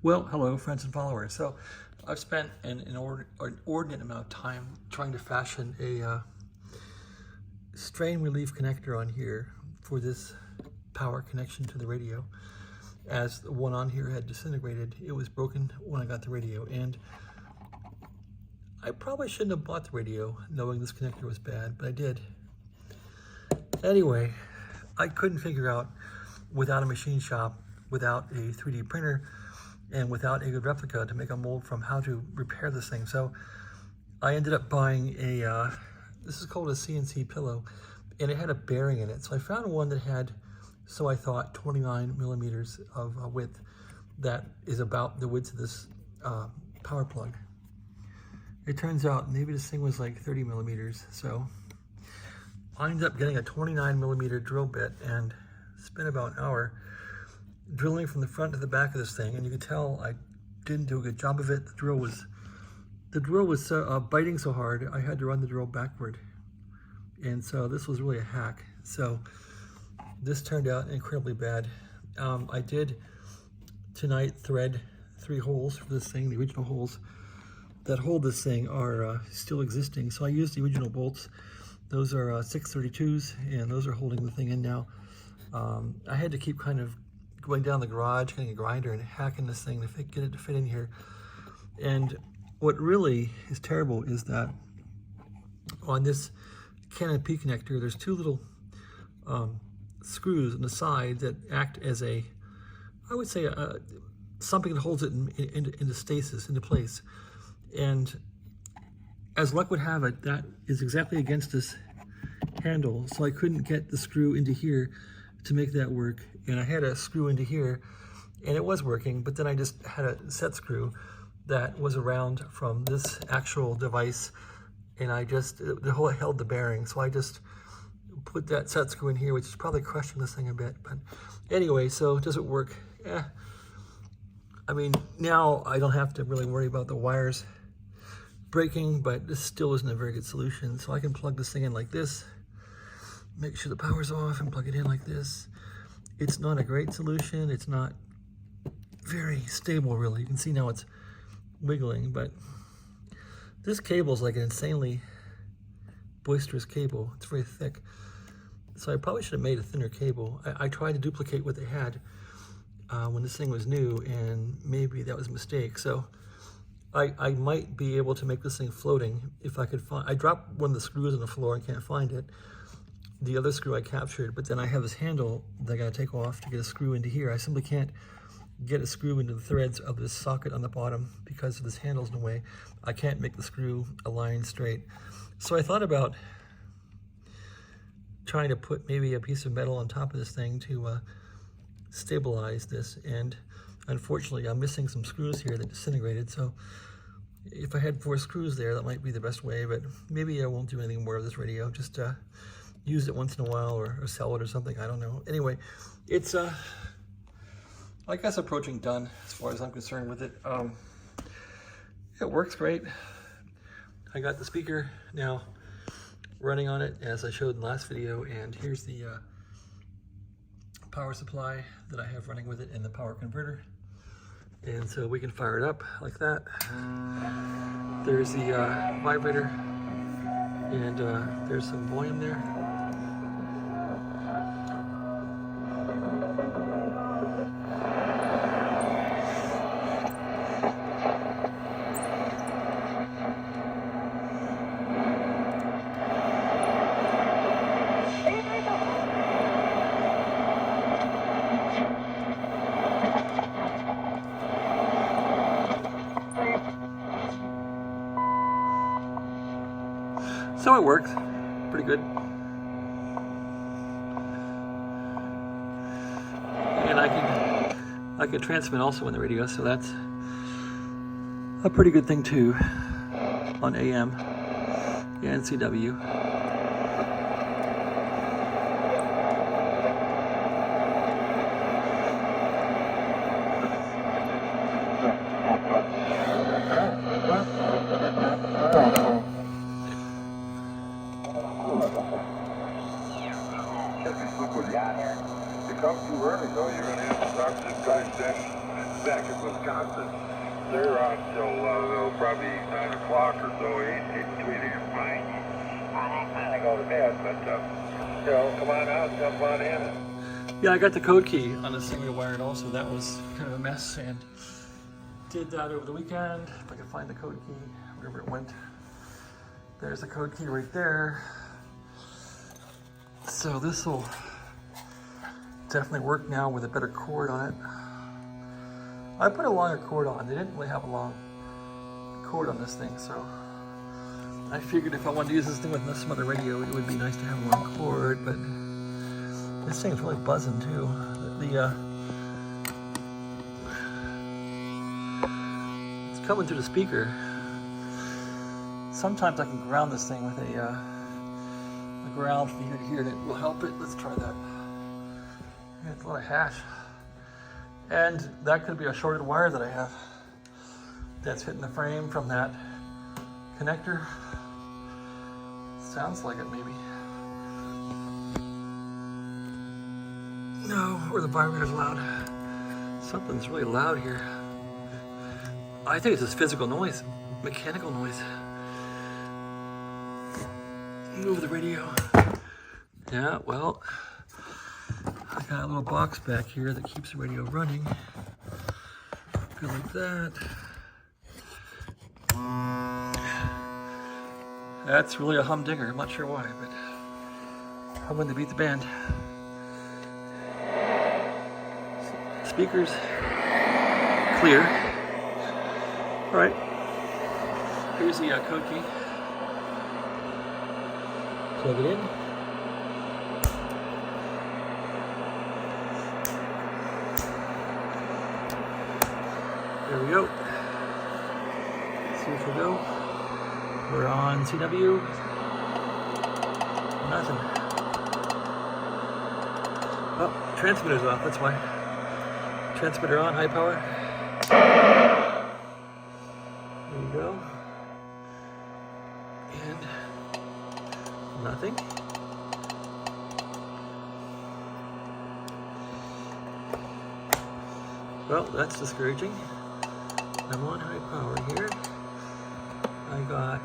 Well, hello, friends and followers. So I've spent an inordinate amount of time trying to fashion a strain relief connector on here for this power connection to the radio. As the one on here had disintegrated, it was broken when I got the radio, and I probably shouldn't have bought the radio knowing this connector was bad, but I did. Anyway, I couldn't figure out, without a machine shop, without a 3D printer, and without a good replica to make a mold from, how to repair this thing. So I ended up buying a, this is called a CNC pillow, and it had a bearing in it. So I found one that had, so I thought, 29 millimeters of width. That is about the width of this power plug. It turns out maybe this thing was like 30 millimeters. So I ended up getting a 29 millimeter drill bit and spent about an hour drilling from the front to the back of this thing, and you could tell I didn't do a good job of it. The drill was biting so hard I had to run the drill backward, and so this was really a hack. So this turned out incredibly bad. I did tonight thread 3 holes for this thing. The original holes that hold this thing are still existing, so I used the original bolts. Those are 632s, and those are holding the thing in now. I had to keep kind of going down the garage, getting a grinder and hacking this thing to get it to fit in here. And what really is terrible is that on this Canon P connector, there's 2 little screws on the side that act as a, I would say, something that holds it into stasis, into place. And as luck would have it, that is exactly against this handle, so I couldn't get the screw into here to make that work. And I had a screw into here, and it was working, but then I just had a set screw that was around from this actual device, and the whole held the bearing, so I just put that set screw in here, which is probably crushing this thing a bit. But anyway, so does it work? I mean, now I don't have to really worry about the wires breaking, but this still isn't a very good solution. So I can plug this thing in like this, make sure the power's off, and plug it in like this. It's not a great solution. It's not very stable, really. You can see now it's wiggling, but this cable is like an insanely boisterous cable. It's very thick. So I probably should have made a thinner cable. I tried to duplicate what they had when this thing was new, and maybe that was a mistake. So I might be able to make this thing floating if I could find. I dropped one of the screws on the floor and can't find it. The other screw I captured, but then I have this handle that I gotta take off to get a screw into here. I simply can't get a screw into the threads of this socket on the bottom because of this handle's in the way. I can't make the screw align straight. So I thought about trying to put maybe a piece of metal on top of this thing to stabilize this, and unfortunately I'm missing some screws here that disintegrated. So if I had 4 screws there, that might be the best way, but maybe I won't do anything more of this radio. Just use it once in a while, or sell it or something, I don't know. Anyway, it's I guess approaching done as far as I'm concerned with it. It works great. I got the speaker now running on it as I showed in the last video, and here's the power supply that I have running with it, and the power converter. And so we can fire it up like that. There's the vibrator, and there's some volume there. So it works pretty good. And I can transmit also on the radio, so that's a pretty good thing too on AM and CW. come too early, though. You're going to have to talk to this guy standing back in Wisconsin. They're on till probably 9 o'clock or so, 8 between 8 and 9. I go to bed, but, you know, come on out, jump on in. Yeah, I got the code key on this thing rewired also. That was kind of a mess, and did that over the weekend. If I can find the code key, wherever it went. There's the code key right there. So this will definitely work now with a better cord on it. I put a longer cord on. They didn't really have a long cord on this thing, so I figured if I wanted to use this thing with some other radio, it would be nice to have a long cord, but this thing's really buzzing too. It's coming through the speaker. Sometimes I can ground this thing with a ground from here to here, and it will help it. Let's try that. It's a lot of hash. And that could be a shorted wire that I have that's hitting the frame from that connector. Sounds like it, maybe. No, or the vibrator's loud. Something's really loud here. I think it's just physical noise, mechanical noise. Move the radio. Yeah, well, I got a little box back here that keeps the radio running. Go like that. That's really a humdinger. I'm not sure why, but humming to beat the band. Speakers clear. All right. Here's the code key. Plug it in. There we go. See if we go. We're on CW. Nothing. Oh, transmitter's off, that's why. Transmitter on, high power. There you go. And nothing. Well, that's discouraging. I'm on high power here. I got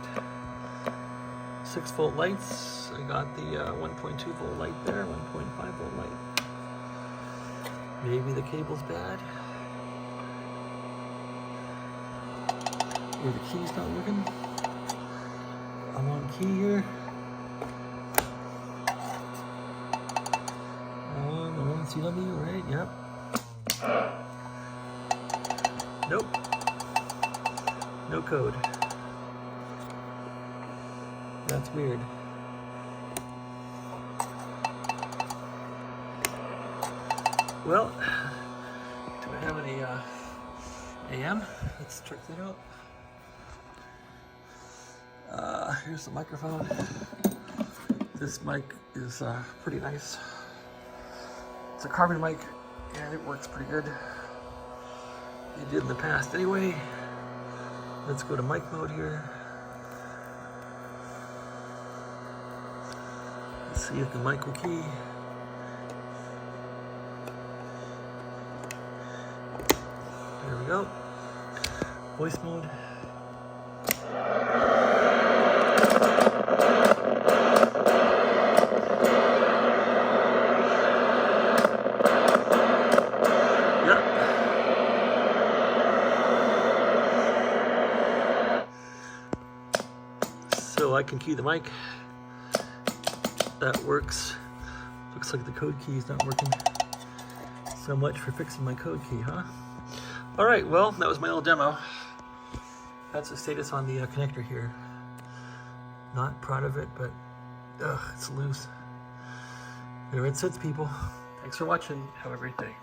6-volt lights. I got the 1.2 volt light there, 1.5 volt light. Maybe the cable's bad. Or the key's not working. I'm on key here. I'm on CW, right? Yep. Nope. No code. That's weird. Well, do I have any AM? Let's check that out. Here's the microphone. This mic is pretty nice. It's a carbon mic, and it works pretty good. It did in the past anyway. Let's go to mic mode here. Let's see if the mic will key. There we go. Voice mode. So I can key the mic. That works. Looks like the code key is not working. So much for fixing my code key, huh? All right, well, that was my little demo. That's the status on the connector here. Not proud of it, but it's loose. There it sits, people. Thanks for watching. Have a great day.